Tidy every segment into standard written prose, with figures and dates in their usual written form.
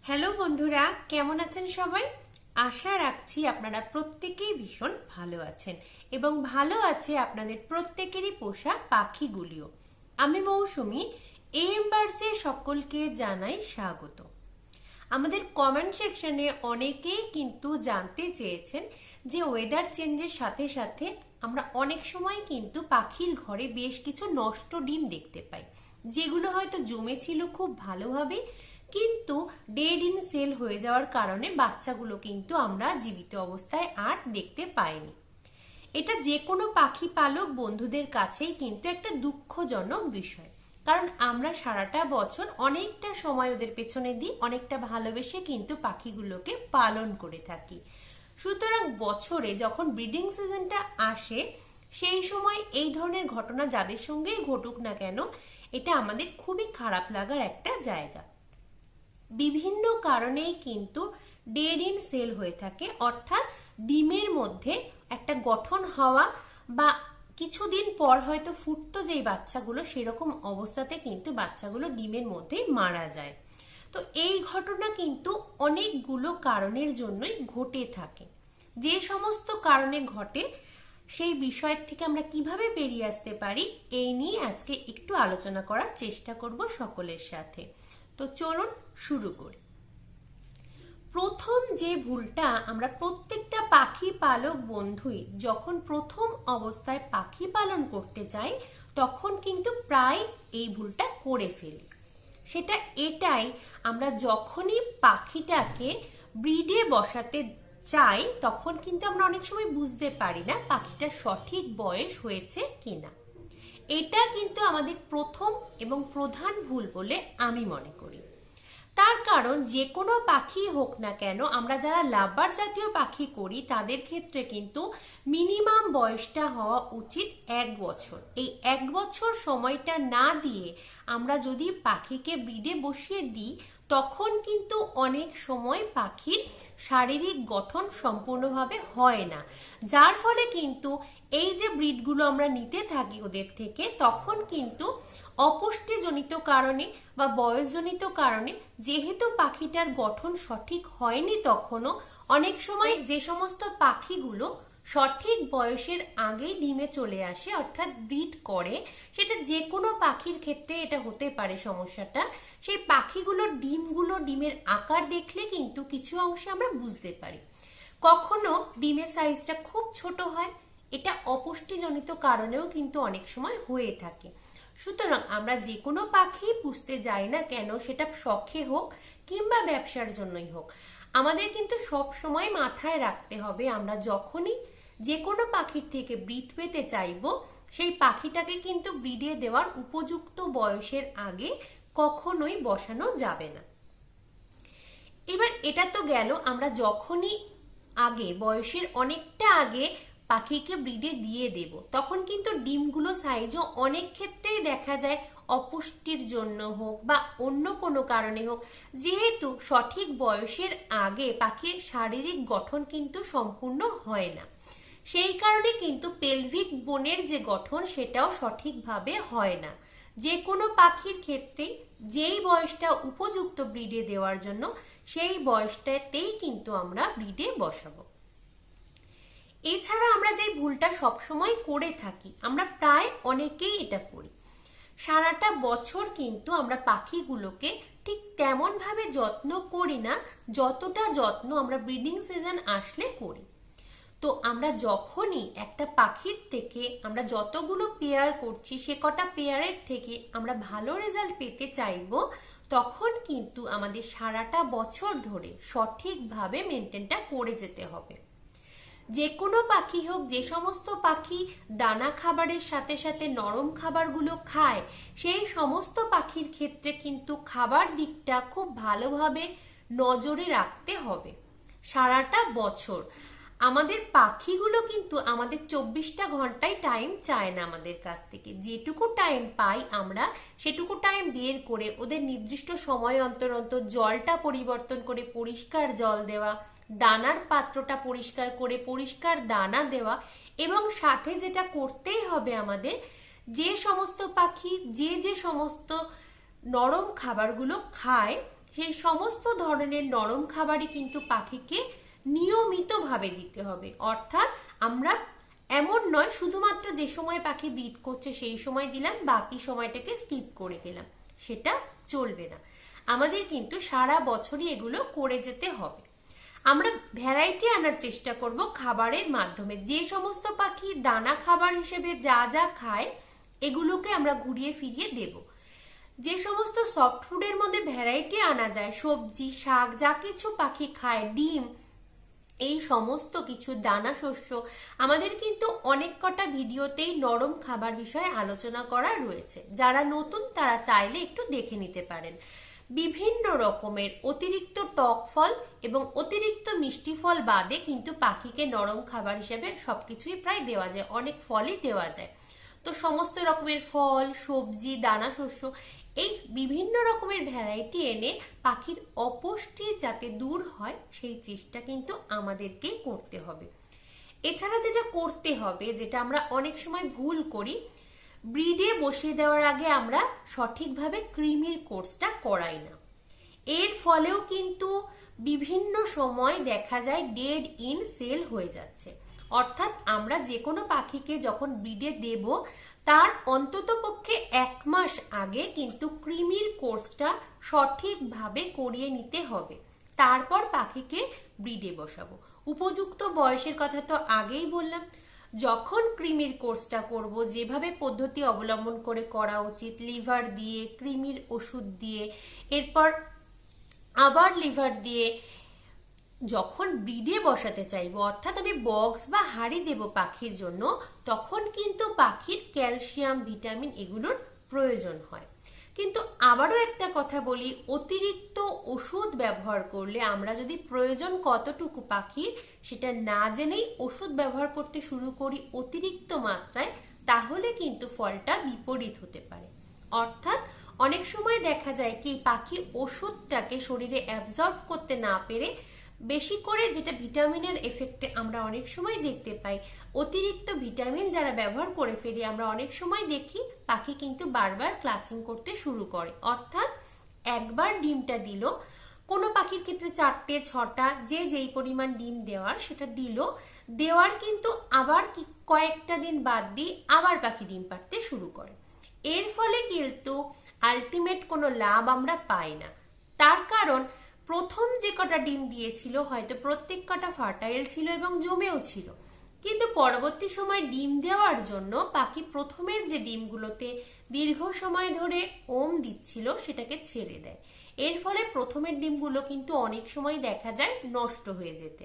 Hello বন্ধুরা, কেমন আছেন সবাই? আশা রাখছি আপনারা প্রত্যেকেই ভীষণ ভালো আছেন এবং ভালো আছে আপনাদের প্রত্যেকেরই পোষা পাখিগুলিও। আমি মৌসুমী, এমবার্সের সকলকে জানাই স্বাগত। আমাদের কমেন্ট সেকশনে অনেকেই কিন্তু জানতে চেয়েছেন যে ওয়েদার চেঞ্জের সাথে সাথে আমরা অনেক সময় কিন্তু পাখির ঘরে বেশ কিছু নষ্ট ডিম দেখতে পাই, যেগুলো হয়তো জমেছিল খুব ভালোভাবে, কিন্তু ডেড ইন সেল হয়ে যাওয়ার কারণে বাচ্চাগুলো কিন্তু আমরা জীবিত অবস্থায় আর দেখতে পাইনি। এটা যে কোনো পাখি পালক বন্ধুদের কাছেই কিন্তু একটা দুঃখজনক বিষয়, কারণ আমরা সারাটা বছর অনেকটা সময় ওদের পেছনে দিই, অনেকটা ভালোবেসে কিন্তু পাখিগুলোকে পালন করে থাকি। সুতরাং বছরে যখন ব্রিডিং সিজনটা আসে সেই সময় এই ধরনের ঘটনা যাদের সঙ্গেই ঘটুক না কেন, এটা আমাদের খুবই খারাপ লাগার একটা জায়গা। বিভিন্ন কারণেই কিন্তু ডেড ইন সেল হয়ে থাকে, অর্থাৎ ডিমের মধ্যে একটা গঠন হওয়া বা কিছুদিন পর হয়তো ফুটতো যেই বাচ্চাগুলো, সেরকম অবস্থাতে কিন্তু বাচ্চাগুলো ডিমের মধ্যে মারা যায়। তো এই ঘটনা কিন্তু অনেকগুলো কারণের জন্যই ঘটে থাকে। যে সমস্ত কারণে ঘটে সেই বিষয় থেকে আমরা কিভাবে বেরিয়ে আসতে পারি, এই নিয়ে আজকে একটু আলোচনা করার চেষ্টা করব সকলের সাথে। তো চলুন শুরু করি। প্রথম যে ভুলটা আমরা প্রত্যেকটা পাখি পালক বন্ধুই যখন প্রথম অবস্থায় পাখি পালন করতে যাই তখন কিন্তু প্রায় এই ভুলটা করে ফেলি। সেটা এটাই, আমরা যখনই পাখিটাকে ব্রিডে বসাতে চাই তখন কিন্তু আমরা অনেক সময় বুঝতে পারি না পাখিটার সঠিক বয়স হয়েছে কিনা। এটা কিন্তু আমাদের প্রথম এবং প্রধান ভুল বলে আমি মনে করি। তার কারণ যে কোনো পাখি হোক না কেন, আমরা যারা লাভবার জাতীয় পাখি করি তাদের ক্ষেত্রে কিন্তু মিনিমাম বয়সটা হওয়া উচিত 1 বছর। এই 1 বছর সময়টা না দিয়ে আমরা যদি পাখিকে ব্রিডে বসিয়ে দিই তখন কিন্তু অনেক সময় পাখির শারীরিক গঠন সম্পূর্ণভাবে হয় না, যার ফলে কিন্তু এই যে ব্রিডগুলো আমরা নিতে থাকি ওদের থেকে, তখন কিন্তু অপুষ্টিজনিত কারণে বা বয়সজনিত কারণে যেহেতু পাখিটার গঠন সঠিক হয়নি, তখনও অনেক সময় যে সমস্ত পাখিগুলো সঠিক বয়সের আগেই ডিমে চলে আসে অর্থাৎ ব্রিড করে, সেটা যে কোনো পাখির ক্ষেত্রে এটা হতে পারে সমস্যাটা, সেই পাখিগুলোর ডিমের আকার দেখলে কিন্তু কিছু অংশে আমরা বুঝতে পারি। কখনো ডিমের সাইজটা খুব ছোট হয়, এটা অপুষ্টিজনিত কারণেও কিন্তু অনেক সময় হয়ে থাকে। সুতরাং আমরা যে কোনো পাখি পুষতে যাই না কেন, সেটা শখে হোক কিংবা ব্যবসার জন্যই হোক, আমাদের কিন্তু সব সময় মাথায় রাখতে হবে আমরা যখনই যে কোনো পাখির থেকে ব্রিড পেতে চাইবো সেই পাখিটাকে কিন্তু ব্রিডে দেওয়ার উপযুক্ত বয়সের আগে কখনোই বসানো যাবে না। এবার এটা তো গেল আমরা যখনই আগে বয়সের অনেকটা আগে পাখিকে ব্রিডে দিয়ে দেব, তখন কিন্তু ডিমগুলো সাইজও অনেক ক্ষেত্রেই দেখা যায় অপুষ্টির জন্য হোক বা অন্য কোনো কারণে হোক, যেহেতু সঠিক বয়সের আগে পাখির শারীরিক গঠন কিন্তু সম্পূর্ণ হয় না, সেই কারণে কিন্তু পেলভিক বোনের যে গঠন সেটাও সঠিকভাবে হয় না। যে কোনো পাখির ক্ষেত্রে যেই বয়সটা উপযুক্ত ব্রিডে দেওয়ার জন্য সেই বয়সটাতেই কিন্তু আমরা ব্রিডে বসাবো। এছাড়া আমরা যে ভুলটা সবসময় করে থাকি, আমরা প্রায় অনেকেই এটা করি, সারাটা বছর কিন্তু আমরা পাখিগুলোকে ঠিক তেমন ভাবে যত্ন করি না যতটা যত্ন আমরা ব্রিডিং সিজন আসলে করি। তো আমরা যখনই একটা পাখির থেকে আমরা যতগুলো পেয়ার করছি সে কটা পেয়ারের থেকে আমরা ভালো রেজাল্ট পেতে চাইবো, তখন কিন্তু আমাদের সারাটা বছর ধরে সঠিকভাবে মেনটেনটা করে যেতে হবে। যে কোনো পাখি হোক, যে সমস্ত পাখি দানা খাবারের সাথে সাথে নরম খাবারগুলো খায়, সেই সমস্ত পাখির ক্ষেত্রে কিন্তু খাবার দিকটা খুব ভালোভাবে নজরে রাখতে হবে সারাটা বছর। আমাদের পাখিগুলো কিন্তু আমাদের 24টা ঘন্টায় টাইম চায় না আমাদের কাছ থেকে, যেটুকু টাইম পাই আমরা সেটুকু টাইম বের করে ওদের নির্দিষ্ট সময় অন্তর অন্তর জলটা পরিবর্তন করে পরিষ্কার জল দেওয়া, দানার পাত্রটা পরিষ্কার করে পরিষ্কার দানা দেওয়া, এবং সাথে যেটা করতেই হবে আমাদের, যে সমস্ত পাখি যে সমস্ত নরম খাবারগুলো খায় সেই সমস্ত ধরনের নরম খাবারই কিন্তু পাখিকে নিয়মিতভাবে দিতে হবে। অর্থাৎ আমরা এমন নয় শুধুমাত্র যে সময় পাখি ব্রিড করছে সেই সময় দিলাম, বাকি সময়টাকে স্কিপ করে গেলাম, সেটা চলবে না। আমাদের কিন্তু সারা বছরই এগুলো করে যেতে হবে। আমরা ভ্যারাইটি আনার চেষ্টা করব খাবারের মাধ্যমে। যে সমস্ত পাখি দানা খাবার হিসেবে যা যা খায় এগুলোকে আমরা ঘুরিয়ে ফিরিয়ে দেব। যে সমস্ত সফট ফুডের মধ্যে ভ্যারাইটি আনা যায়, সবজি শাক যা কিছু পাখি খায়, ডিম, এই সমস্ত কিছু দানা শস্য, আমাদের কিন্তু অনেক কটা ভিডিওতেই নরম খাবার বিষয়ে আলোচনা করা রয়েছে। যারা নতুন তারা চাইলে একটু দেখে নিতে পারেন। বিভিন্ন রকমের অতিরিক্ত টক ফল এবং অতিরিক্ত মিষ্টি ফল বাদে কিন্তু পাখিকে নরম খাবার হিসেবে সবকিছুই প্রায় দেওয়া যায়, অনেক ফলই দেওয়া যায়। তো সমস্ত রকমের ফল, সবজি, দানা শস্য, এই বিভিন্ন রকমের ভ্যারাইটি এনে পাখির অপুষ্টি যাতে দূর হয় সেই চেষ্টা কিন্তু আমাদেরকেই করতে হবে। এছাড়া যেটা করতে হবে, যেটা আমরা অনেক সময় ভুল করি, ব্রিডে বসিয়ে দেওয়ার আগে আমরা সঠিকভাবে কৃমির কোর্সটা করাই না। এর ফলেও কিন্তু বিভিন্ন সময় দেখা যায় ডেড ইন সেল হয়ে যাচ্ছে। অর্থাৎ আমরা যে কোনো পাখিকে যখন ব্রিডে দেব তার অন্তত পক্ষে 1 মাস আগে কিন্তু কৃমির কোর্সটা সঠিকভাবে করিয়ে নিতে হবে, তারপর পাখিকে ব্রিডে বসাবো। উপযুক্ত বয়সের কথা তো আগেই বললাম। যখন কৃমির কোর্সটা করব, যেভাবে পদ্ধতি অবলম্বন করে করা উচিত, লিভার দিয়ে, কৃমির ওষুধ দিয়ে, এরপর আবার লিভার দিয়ে, যখন ব্রিডে বসাতে চাইবো, অর্থাৎ আমি বক্স বা হাড়ি দেব পাখির জন্য, তখন কিন্তু পাখির ক্যালসিয়াম, ভিটামিন এগুলোর প্রয়োজন হয়। কিন্তু আবারও একটা কথা বলি, অতিরিক্ত ওষুধ ব্যবহার করলে আমরা যদি প্রয়োজন কতটুকু পাখির সেটা না জেনেই ওষুধ ব্যবহার করতে শুরু করি অতিরিক্ত মাত্রায়, তাহলে কিন্তু ফলটা বিপরীত হতে পারে। অর্থাৎ অনেক সময় দেখা যায় কি পাখি ওষুধটাকে শরীরে অ্যাবজর্ব করতে না পেরে বেশি করে, যেটা ভিটামিনের এফেক্টে আমরা অনেক সময় দেখতে পাই, অতিরিক্ত ভিটামিন যারা ব্যবহার করে ফেলি, আমরা অনেক সময় দেখি পাখি কিন্তু বারবার ক্লাচিং করতে শুরু করে। অর্থাৎ একবার ডিমটা দিল, কোনো পাখির ক্ষেত্রে 4টে 6টা, যে যেই পরিমাণ ডিম দেওয়ার সেটা দিল, দেওয়ার কিন্তু আবার কয়েকটা দিন বাদ দিয়ে আবার পাখি ডিম পাড়তে শুরু করে। এর ফলে কিন্তু আলটিমেট কোনো লাভ আমরা পাই না। তার কারণ প্রথম যে কটা ডিম দিয়েছিল হয়তো প্রত্যেক কটা ফার্টাইল ছিল এবং জমেও ছিল, কিন্তু পরবর্তী সময় ডিম দেওয়ার জন্য পাখি প্রথমের যে ডিমগুলোতে দীর্ঘ সময় ধরে ওম দিচ্ছিল সেটাকে ছেড়ে দেয়। এর ফলে প্রথমের ডিমগুলো কিন্তু অনেক সময় দেখা যায় নষ্ট হয়ে যেতে।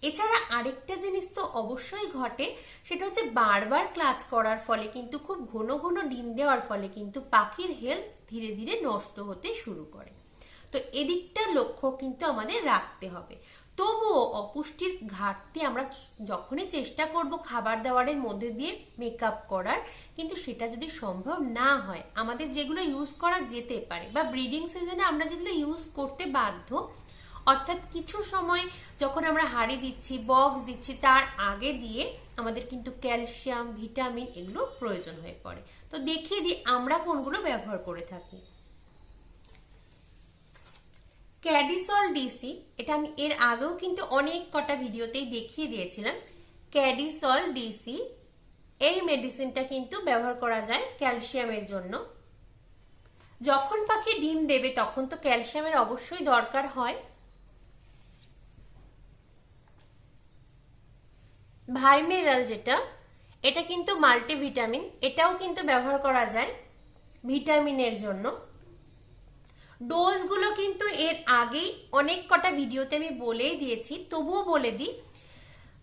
এছাড়া আরেকটা জিনিস তো অবশ্যই ঘটে, সেটা হচ্ছে বারবার ক্লাচ করার ফলে কিন্তু, খুব ঘন ঘন ডিম দেওয়ার ফলে কিন্তু পাখির হেলথ ধীরে ধীরে নষ্ট হতে শুরু করে। তো এদিকটা লক্ষ্য কিন্তু আমাদের রাখতে হবে। তবুও অপুষ্টির ঘাটতি আমরা যখনই চেষ্টা করব খাবার দাবারের মধ্যে দিয়ে মেকআপ করার, কিন্তু সেটা যদি সম্ভব না হয়, আমাদের যেগুলো ইউজ করা যেতে পারে বা ব্রিডিং সিজনে আমরা যেগুলো ইউজ করতে বাধ্য, অর্থাৎ কিছু সময় যখন আমরা হাড়ি দিচ্ছি, বক্স দিচ্ছি, তার আগে দিয়ে আমাদের কিন্তু ক্যালসিয়াম, ভিটামিন এগুলো প্রয়োজন হয়ে পড়ে। তো দেখিয়ে দিই আমরা কোনগুলো ব্যবহার করে থাকি। ক্যাডিসল ডিসি, এটা আমি এর আগেও কিন্তু অনেক কটা ভিডিওতেই দেখিয়ে দিয়েছিলাম। ক্যাডিসল ডিসি এই মেডিসিনটা কিন্তু ব্যবহার করা যায় ক্যালসিয়ামের জন্য। যখন পাখি ডিম দেবে তখন তো ক্যালসিয়ামের অবশ্যই দরকার হয়। ভাইমেরাল যেটা, এটা কিন্তু মাল্টিভিটামিন, এটাও কিন্তু ব্যবহার করা যায় ভিটামিনের জন্য। ডোজগুলো কিন্তু এর আগেই অনেক কটা ভিডিওতে আমি বলেই দিয়েছি, তবুও বলে দিই।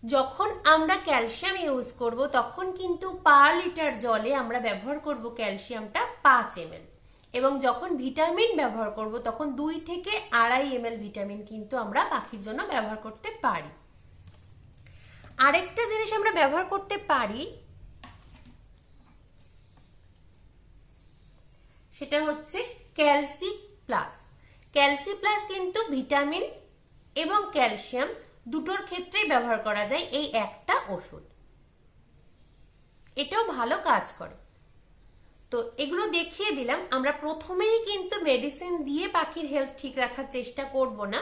যখন আমরা ক্যালসিয়াম ইউজ করব তখন কিন্তু পার লিটার জলে আমরা ব্যবহার করব ক্যালসিয়ামটা 5 ml, এবং যখন ভিটামিন ব্যবহার করব তখন 2 থেকে 2.5 ml ভিটামিন কিন্তু আমরা পাখির জন্য ব্যবহার করতে পারি। আরেকটা জিনিস আমরা ব্যবহার করতে পারি, সেটা হচ্ছে ক্যালসি প্লাস। ক্যালসি প্লাস কিন্তু ভিটামিন এবং ক্যালসিয়াম দুটোর ক্ষেত্রেই ব্যবহার করা যায় এই একটা ওষুধ, এটাও ভালো কাজ করে। তো এগুলো দেখিয়ে দিলাম। আমরা প্রথমেই কিন্তু মেডিসিন দিয়ে পাখির হেলথ ঠিক রাখার চেষ্টা করব না।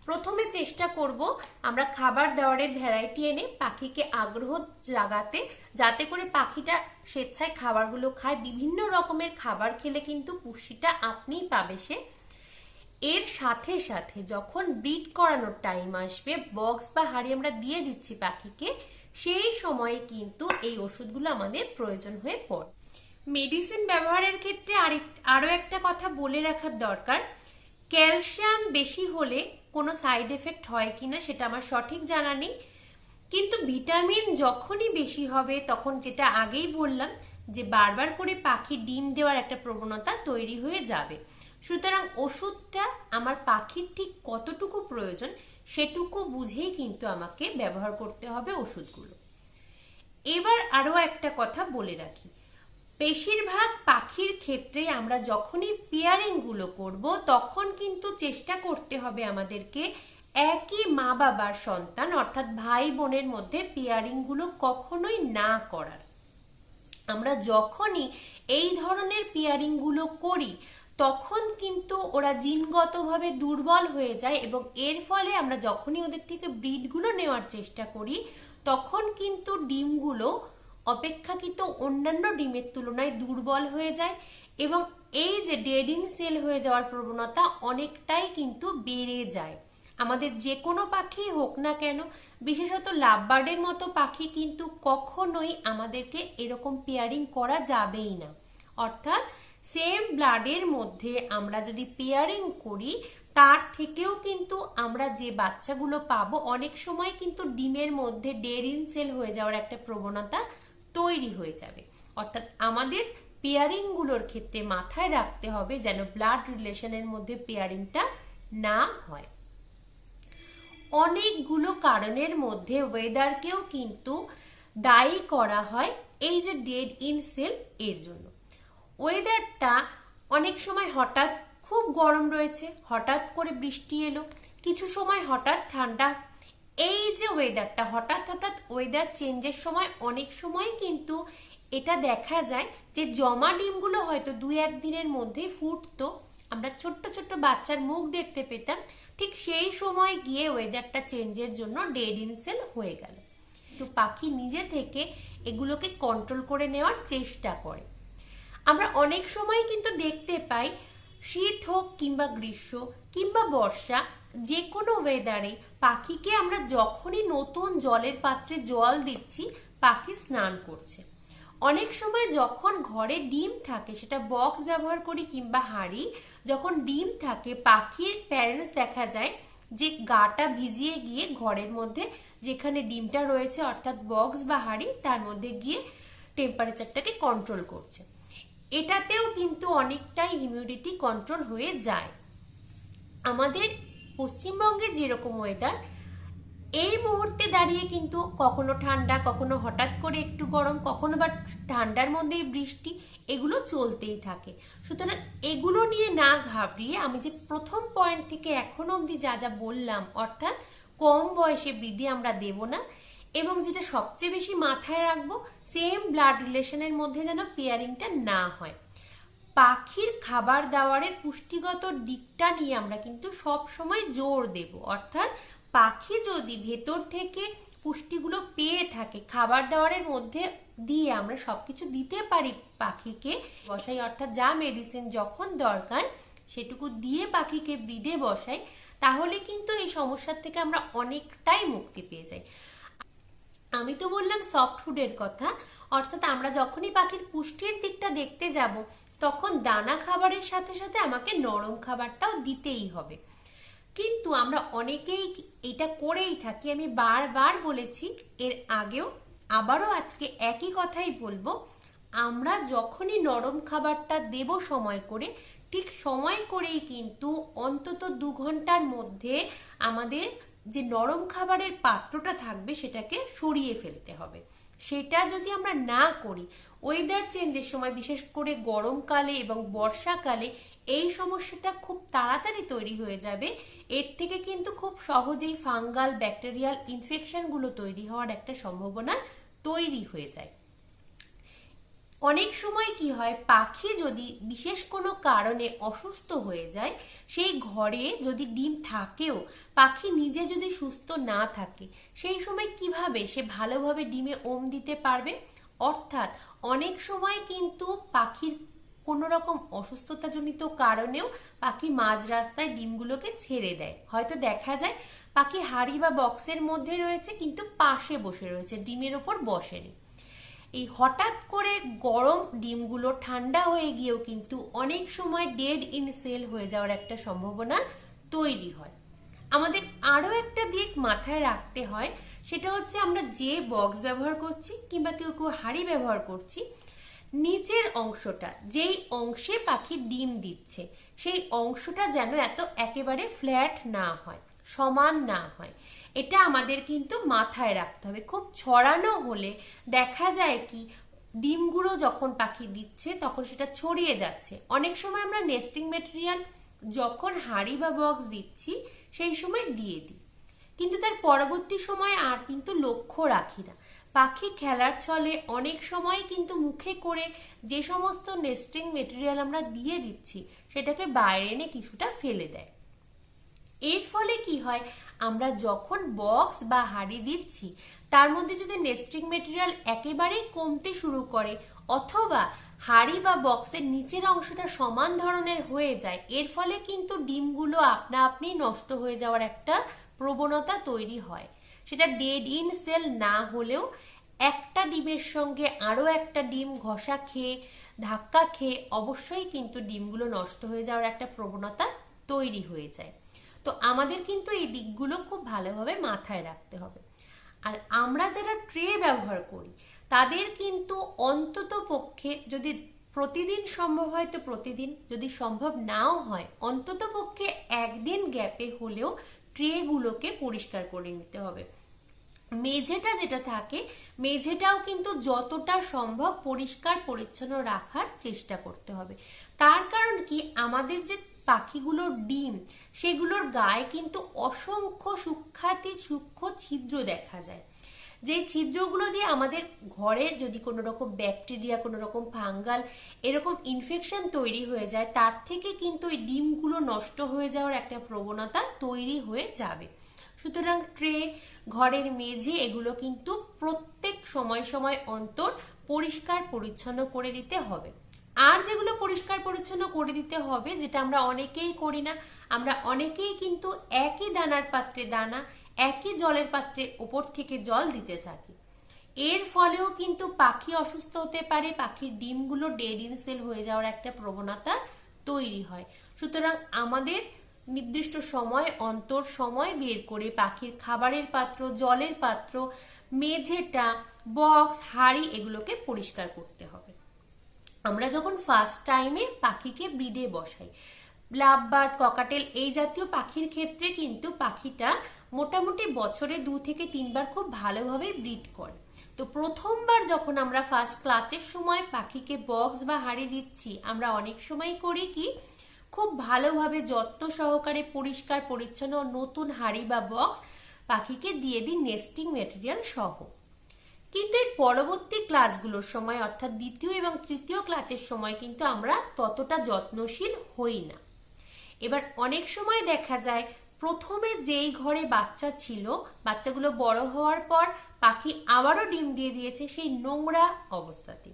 প্রথমে চেষ্টা করব আমরা খাবার দাবারের ভ্যারাইটি এনে পাখিকে আগ্রহ জাগাতে, যাতে করে পাখিটা স্বেচ্ছায় খাবারগুলো খায়। বিভিন্ন রকমের খাবার খেলে কিন্তু পুষ্টিটা আপনিই পাবে সে। এর সাথে সাথে যখন ব্রিড করানোর টাইম আসবে, বক্স বা হাড়ি আমরা দিয়ে দিচ্ছি পাখিকে, সেই সময়ে কিন্তু এই ওষুধগুলো আমাদের প্রয়োজন হয়ে পড়ে। মেডিসিন ব্যবহারের ক্ষেত্রে আরো একটা কথা বলে রাখার দরকার, ক্যালসিয়াম বেশি হলে কোনো সাইড এফেক্ট হয় কিনা সেটা আমার সঠিক জানা নেই, কিন্তু ভিটামিন যখনই বেশি হবে তখন, যেটা আগেই বললাম, যে বারবার করে পাখি ডিম দেওয়ার একটা প্রবণতা তৈরি হয়ে যাবে। সুতরাং ওষুধটা আমার পাখির ঠিক কতটুকু প্রয়োজন সেটুকু বুঝেই কিন্তু আমাকে ব্যবহার করতে হবে ওষুধগুলো। এবার আরো একটা কথা বলে রাখি, বেশিরভাগ পাখির ক্ষেত্রে আমরা যখনই পেয়ারিং গুলো করব তখন কিন্তু চেষ্টা করতে হবে আমাদেরকে একই মা বাবার সন্তান অর্থাৎ ভাই বোনের মধ্যে পেয়ারিং গুলো কখনোই না করার। আমরা যখনই এই ধরনের পেয়ারিং গুলো করি তখন কিন্তু ওরা জিনগতভাবে দুর্বল হয়ে যায়, এবং এর ফলে আমরা যখনই ওদের থেকে ব্রিডগুলো নেওয়ার চেষ্টা করি তখন কিন্তু ডিমগুলো অপেক্ষাকৃত অন্যান্য ডিমের তুলনায় দুর্বল হয়ে যায়, এবং এই যে ডেডিং সেল হয়ে যাওয়ার প্রবণতা অনেকটাই কিন্তু বেড়ে যায়। আমাদের যে কোনো পাখি হোক না কেন, বিশেষত লাভবার্ডের মতো পাখি কিন্তু কখনোই আমাদেরকে এরকম পেয়ারিং করা যাবেই না। অর্থাৎ সেম ব্লাডের মধ্যে আমরা যদি পেয়ারিং করি তার থেকেও কিন্তু আমরা যে বাচ্চাগুলো পাবো অনেক সময় কিন্তু ডিমের মধ্যে ডেড ইন সেল হয়ে যাওয়ার একটা প্রবণতা তৈরি হয়ে যাবে। অর্থাৎ আমাদের পেয়ারিং গুলোর ক্ষেত্রে মাথায় রাখতে হবে যেন ব্লাড রিলেশনের মধ্যে পেয়ারিংটা না হয়। অনেকগুলো কারণের মধ্যে ওয়েদারকেও কিন্তু দায়ী করা হয় এই যে ডেড ইন সেল এর জন্য। ওয়েদারটা অনেক সময় হঠাৎ খুব গরম রয়েছে, হঠাৎ করে বৃষ্টি এলো, কিছু সময় হঠাৎ ঠান্ডা। এই যে ওয়েদারটা হঠাৎ হঠাৎ ওয়েদার চেঞ্জের সময় অনেক সময় কিন্তু এটা দেখা যায় যে জমা ডিমগুলো হয়তো 2-1 দিনের মধ্যে ফুটতো, আমরা ছোট্ট ছোট্ট বাচ্চার মুখ দেখতে পেতাম, ঠিক সেই সময় গিয়ে ওয়েদারটা চেঞ্জের জন্য ডেড ইন সেল হয়ে গেল। তো পাখি নিজে থেকে এগুলোকে কন্ট্রোল করে নেওয়ার চেষ্টা করে। আমরা অনেক সময় কিন্তু দেখতে পাই শীত হোক কিংবা গ্রীষ্ম কিংবা বর্ষা, যে কোনো ওয়েদারে পাখিকে আমরা যখনই নতুন জলের পাত্রে জল দিচ্ছি পাখি স্নান করছে। অনেক সময় যখন ঘরে ডিম থাকে, সেটা বক্স ব্যবহার করি কিংবা হাঁড়ি, যখন ডিম থাকে পাখির প্যারেন্টস দেখা যায় যে গাটা ভিজিয়ে গিয়ে ঘরের মধ্যে যেখানে ডিমটা রয়েছে অর্থাৎ বক্স বা হাঁড়ি তার মধ্যে গিয়ে টেম্পারেচারটাকে কন্ট্রোল করছে। এটাতেও কিন্তু অনেকটাই হিউমিডিটি কন্ট্রোল হয়ে যায়। আমাদের পশ্চিমবঙ্গে যেরকম ওয়েদার, এই মুহূর্তে দাঁড়িয়ে কিন্তু কখনো ঠান্ডা, কখনো হঠাৎ করে একটু গরম, কখনো বা ঠান্ডার মধ্যেই বৃষ্টি, এগুলো চলতেই থাকে। সুতরাং এগুলো নিয়ে না ঘাবড়িয়ে আমি যে প্রথম পয়েন্ট থেকে এখন অবধি যা যা বললাম, অর্থাৎ কম বয়সে ব্রিডে আমরা দেব না, এবং যেটা সবচেয়ে বেশি মাথায় রাখবো সেম ব্লাড রিলেশনের মধ্যে যেন পেয়ারিংটা না হয়। পাখির খাবার দাবারের পুষ্টিগত দিকটা নিয়ে আমরা কিন্তু সব সময় জোর দেব। অর্থাৎ পাখি যদি ভেতর থেকে পুষ্টিগুলো পেয়ে থাকে, খাবার দাবারের মধ্যে দিয়ে আমরা সবকিছু দিতে পারি পাখিকে বসাই, অর্থাৎ যা মেডিসিন যখন দরকার সেটুকু দিয়ে পাখিকে ব্রিডে বসাই, তাহলে কিন্তু এই সমস্যার থেকে আমরা অনেকটাই মুক্তি পেয়ে যাই। আমি তো বললাম সফট ফুডের কথা, অর্থাৎ আমরা যখনই পাখির পুষ্টির দিকটা দেখতে যাব তখন দানা খাবারের সাথে সাথে আমাকে নরম খাবারটাও দিতেই হবে। কিন্তু আমরা অনেকেই এটা করেই থাকি, আমি বারবার বলেছি এর আগেও, আবারও আজকে একই কথাই বলবো, আমরা যখনই নরম খাবারটা দেব সময় করে, ঠিক সময় করেই কিন্তু অন্তত 2 ঘন্টার মধ্যে আমাদের যে নরম খাবারের পাত্রটা থাকবে সেটাকে সরিয়ে ফেলতে হবে। সেটা যদি আমরা না করি, ওয়েদার চেঞ্জের সময় বিশেষ করে গরমকালে এবং বর্ষাকালে এই সমস্যাটা খুব তাড়াতাড়ি তৈরি হয়ে যাবে। এর থেকে কিন্তু খুব সহজেই ফাঙ্গাল ব্যাকটেরিয়াল ইনফেকশনগুলো তৈরি হওয়ার একটা সম্ভাবনা তৈরি হয়ে যায়। অনেক সময় কি হয়, পাখি যদি বিশেষ কোনো কারণে অসুস্থ হয়ে যায়, সেই ঘরে যদি ডিম থাকেও পাখি নিজে যদি সুস্থ না থাকে, সেই সময় কিভাবে সে ভালোভাবে ডিমে দিতে পারবে? অর্থাৎ অনেক সময় কিন্তু পাখির কোনো রকম অসুস্থতাজনিত কারণেও পাখি মাঝ রাস্তায় ডিমগুলোকে ছেড়ে দেয়। হয়তো দেখা যায় পাখি হাঁড়ি বা বক্সের মধ্যে রয়েছে, কিন্তু পাশে বসে রয়েছে, ডিমের ওপর বসেনি। এই হঠাৎ করে গরম ডিমগুলো ঠান্ডা হয়ে গিয়েও কিন্তু অনেক সময় ডেড ইন সেল হয়ে যাওয়ার একটা সম্ভাবনা তৈরি হয়। আমাদের আরো একটা দিক মাথায় রাখতে হয়, সেটা হচ্ছে আমরা যে বক্স ব্যবহার করছি কিংবা কেউ কেউ হাঁড়ি ব্যবহার করছি, নিচের অংশটা, যেই অংশে পাখি ডিম দিচ্ছে, সেই অংশটা যেন একেবারে ফ্ল্যাট না হয়, সমান না হয়। এটা আমাদের কিন্তু মাথায় রাখতে হবে। খুব ছড়ানো হলে দেখা যায় কি, ডিমগুলো যখন পাখি দিচ্ছে তখন সেটা ছড়িয়ে যাচ্ছে। অনেক সময় আমরা নেস্টিং মেটেরিয়াল যখন হাঁড়ি বা বক্স দিচ্ছি সেই সময় দিয়ে দিই, কিন্তু তার পরবর্তী সময় আর কিন্তু লক্ষ্য রাখি না। পাখি খেলার ছলে অনেক সময় কিন্তু মুখে করে যে সমস্ত নেস্টিং মেটেরিয়াল আমরা দিয়ে দিচ্ছি সেটাকে বাইরে এনে কিছুটা ফেলে দেয়। এর ফলে কি হয়, আমরা যখন বক্স বা হাঁড়ি দিচ্ছি তার মধ্যে যদি নেস্টিং মেটেরিয়াল একেবারেই কমতে শুরু করে, অথবা হাঁড়ি বা বক্সের নিচের অংশটা সমান ধরনের হয়ে যায়, এর ফলে কিন্তু ডিমগুলো আপনা আপনি নষ্ট হয়ে যাওয়ার একটা প্রবণতা তৈরি হয়। সেটা ডেড ইন সেল না হলেও একটা ডিমের সঙ্গে আরো একটা ডিম ঘষা খেয়ে, ধাক্কা খেয়ে অবশ্যই কিন্তু ডিমগুলো নষ্ট হয়ে যাওয়ার একটা প্রবণতা তৈরি হয়ে যায়। তো আমাদের কিন্তু এই দিকগুলো খুব ভালোভাবে মাথায় রাখতে হবে। আর আমরা যারা ট্রে ব্যবহার করি তাদের কিন্তু অন্তত পক্ষে, যদি প্রতিদিন সম্ভব হয় তো প্রতিদিন, যদি সম্ভব নাও হয় অন্তত পক্ষে একদিন গ্যাপে হলেও ট্রেগুলোকে পরিষ্কার করে নিতে হবে। মেঝেটা যেটা থাকে, মেঝেটাও কিন্তু যতটা সম্ভব পরিষ্কার পরিচ্ছন্ন রাখার চেষ্টা করতে হবে। তার কারণ কি, আমাদের যে পাখিগুলোর ডিম, সেগুলোর গায়ে কিন্তু অসংখ্য সূক্ষ্ম ছিদ্র দেখা যায়। যে ছিদ্রগুলো দিয়ে আমাদের ঘরে যদি কোনো রকম ব্যাকটেরিয়া, কোনো রকম ফাঙ্গাল এরকম ইনফেকশন তৈরি হয়ে যায়, তার থেকে কিন্তু এই ডিমগুলো নষ্ট হয়ে যাওয়ার একটা প্রবণতা তৈরি হয়ে যাবে। সুতরাং ট্রে, ঘরের মেঝে এগুলো কিন্তু প্রত্যেক সময় সময় অন্তর পরিষ্কার পরিচ্ছন্ন করে দিতে হবে। আর যেগুলো পরিষ্কার পরিচ্ছন্ন করে দিতে হবে, যেটা আমরা অনেকেই করি না, আমরা অনেকেই কিন্তু একই দানার পাত্রে দানা, একই জলের পাত্রে ওপর থেকে জল দিতে থাকি। এর ফলেও কিন্তু পাখি অসুস্থ হতে পারে, পাখির ডিমগুলো ডেড ইন সেল হয়ে যাওয়ার একটা প্রবণতা তৈরি হয়। সুতরাং আমাদের নির্দিষ্ট সময় অন্তর সময় বের করে পাখির খাবারের পাত্র, জলের পাত্র, মেঝেটা, বক্স, হাঁড়ি এগুলোকে পরিষ্কার করতে হবে। আমরা যখন ফার্স্ট টাইমে পাখিকে ব্রিডে বসাই, লাভ বার্ড, ককাটেল এই জাতীয় পাখির ক্ষেত্রে কিন্তু পাখিটা মোটামুটি বছরে 2 থেকে 3 বার খুব ভালোভাবে ব্রিড করে। তো প্রথমবার যখন আমরা ফার্স্ট ক্লাচের সময় পাখিকে বক্স বা হাঁড়ি দিচ্ছি, আমরা অনেক সময় করি কি, খুব ভালোভাবে যত্ন সহকারে পরিষ্কার পরিচ্ছন্ন নতুন হাঁড়ি বা বক্স পাখিকে দিয়ে দিই নেস্টিং মেটেরিয়াল সহ। কিন্তু এর পরবর্তী ক্লাসগুলোর সময়, অর্থাৎ দ্বিতীয় এবং তৃতীয় ক্লাসের সময় কিন্তু আমরা ততটা যত্নশীল হই না। এবার অনেক সময় দেখা যায় প্রথমে যেই ঘরে বাচ্চা ছিল, বাচ্চাগুলো বড় হওয়ার পর পাখি আবারও ডিম দিয়ে দিয়েছে সেই নোংরা অবস্থাতে।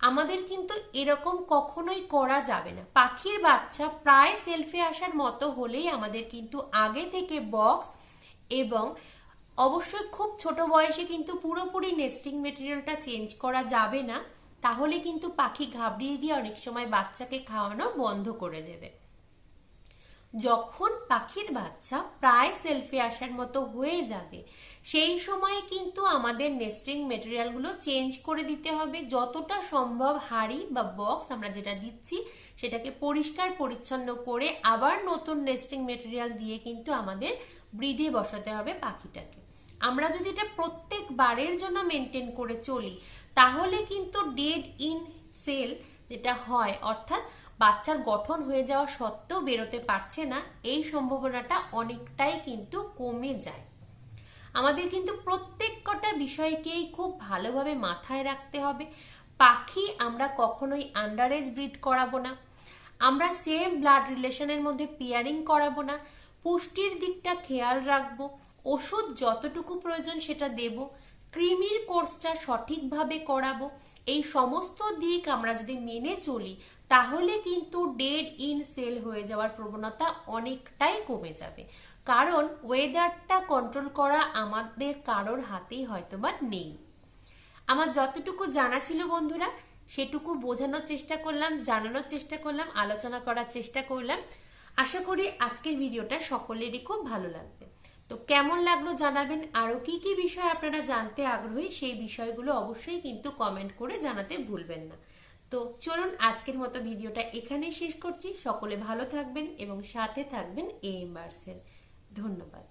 আমাদের কিন্তু এরকম কখনোই করা যাবে না। পাখির বাচ্চা প্রায় সেলফে আসার মতো হলেই আমাদের কিন্তু আগে থেকে বক্স, এবং অবশ্যই খুব ছোট বয়সে কিন্তু পুরোপুরি নেস্টিং মেটেরিয়ালটা চেঞ্জ করা যাবে না, তাহলে কিন্তু পাখি ঘাবড়িয়ে গিয়ে অনেক সময় বাচ্চাকে খাওয়ানো বন্ধ করে দেবে। যখন পাখির বাচ্চা প্রায় সেলফে আসার মতো হয়ে যাবে, সেই সময় কিন্তু আমাদের নেস্টিং মেটেরিয়ালগুলো চেঞ্জ করে দিতে হবে। যতটা সম্ভব হাঁড়ি বা বক্স আমরা যেটা দিচ্ছি সেটাকে পরিষ্কার পরিচ্ছন্ন করে আবার নতুন নেস্টিং মেটেরিয়াল দিয়ে কিন্তু আমাদের ব্রিডে বসাতে হবে পাখিটাকে। আমরা যদি এটা প্রত্যেক বারের জন্য মেনটেন করে চলি, তাহলে কিন্তু ডেড ইন সেল যেটা হয়, অর্থাৎ বাচ্চার গঠন হয়ে যাওয়া সত্ত্বেও বেরোতে পারছে না, এই সম্ভাবনাটা অনেকটাই কিন্তু কমে যায়। আমাদের কিন্তু প্রত্যেক কটা বিষয়কেই খুব ভালোভাবে মাথায় রাখতে হবে। পাখি আমরা কখনোই আন্ডার এজ ব্রিড করাবো না, আমরা সেম ব্লাড রিলেশনের মধ্যে পেয়ারিং করাবো না, পুষ্টির দিকটা খেয়াল রাখবো, ওষুধ যতটুকু প্রয়োজন সেটা দেব, কৃমির কোর্সটা সঠিকভাবে করাবো। এই সমস্ত দিক আমরা যদি মেনে চলি তাহলে কিন্তু ডেড ইন সেল হয়ে যাওয়ার প্রবণতা অনেকটাই কমে যাবে। কারণ ওয়েদারটা কন্ট্রোল করা আমাদের কারোর হাতেই হয়তোবা নেই। আমার যতটুকু জানা ছিল বন্ধুরা সেটুকু বোঝানোর চেষ্টা করলাম, জানানোর চেষ্টা করলাম, আলোচনা করার চেষ্টা করলাম। আশা করি আজকের ভিডিওটা সকলেরই খুব ভালো লাগবে। তো কেমন লাগলো জানাবেন, আরো কি কি বিষয় আপনারা জানতে আগ্রহী সেই বিষয়গুলো অবশ্যই কিন্তু কমেন্ট করে জানাতে ভুলবেন না। তো চলুন আজকের মতো ভিডিওটা এখানেই শেষ করছি। সকলে ভালো থাকবেন এবং সাথে থাকবেন এএম বার্সেল। ধন্যবাদ।